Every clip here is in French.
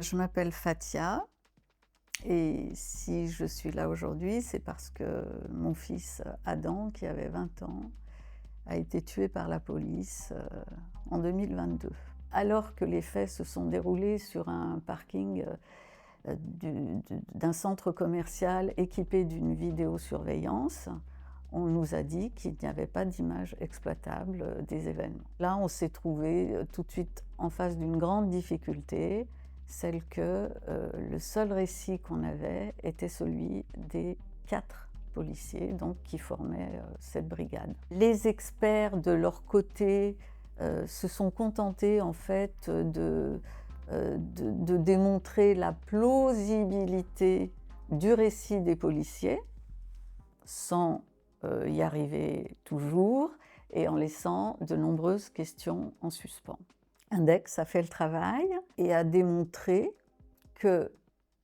Je m'appelle Fathia et si je suis là aujourd'hui, c'est parce que mon fils Adam, qui avait 20 ans, a été tué par la police en 2022. Alors que les faits se sont déroulés sur un parking d'un centre commercial équipé d'une vidéosurveillance, on nous a dit qu'il n'y avait pas d'image exploitable des événements. Là, on s'est trouvé tout de suite en face d'une grande difficulté, celle que le seul récit qu'on avait était celui des 4 policiers donc, qui formaient cette brigade. Les experts, de leur côté, se sont contentés en fait de démontrer la plausibilité du récit des policiers, sans y arriver toujours, et en laissant de nombreuses questions en suspens. Index a fait le travail et a démontré que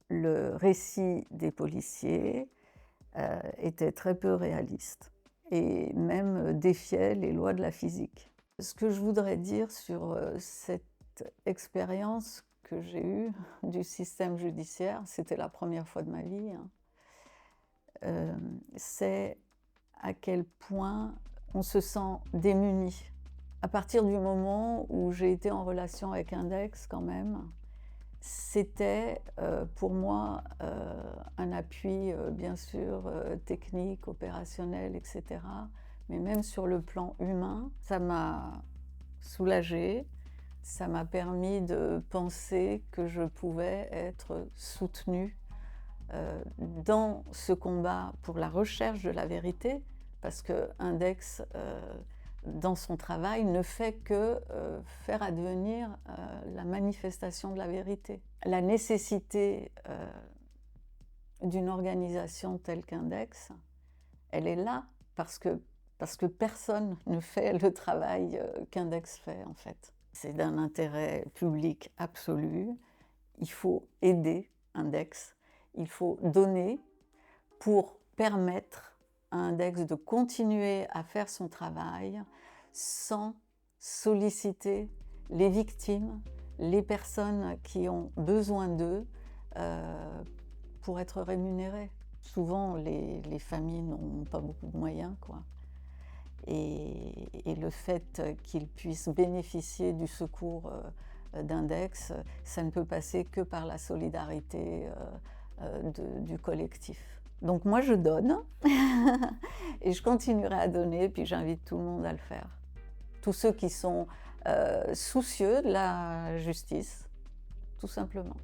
le récit des policiers était très peu réaliste et même défiait les lois de la physique. Ce que je voudrais dire sur cette expérience que j'ai eue du système judiciaire, c'était la première fois de ma vie, c'est à quel point on se sent démuni. À partir du moment où j'ai été en relation avec Index quand même, c'était pour moi un appui bien sûr technique, opérationnel, etc. Mais même sur le plan humain, ça m'a soulagée, ça m'a permis de penser que je pouvais être soutenue dans ce combat pour la recherche de la vérité, parce que Index, dans son travail, ne fait que faire advenir la manifestation de la vérité. La nécessité d'une organisation telle qu'Index, elle est là parce que personne ne fait le travail qu'Index fait en fait. C'est d'un intérêt public absolu. Il faut aider Index. Il faut donner pour permettre à Index de continuer à faire son travail sans solliciter les victimes, les personnes qui ont besoin d'eux pour être rémunérées. Souvent, les familles n'ont pas beaucoup de moyens, quoi. Et le fait qu'ils puissent bénéficier du secours d'Index, ça ne peut passer que par la solidarité du collectif. Donc moi je donne et je continuerai à donner, puis j'invite tout le monde à le faire. Tous ceux qui sont soucieux de la justice, tout simplement.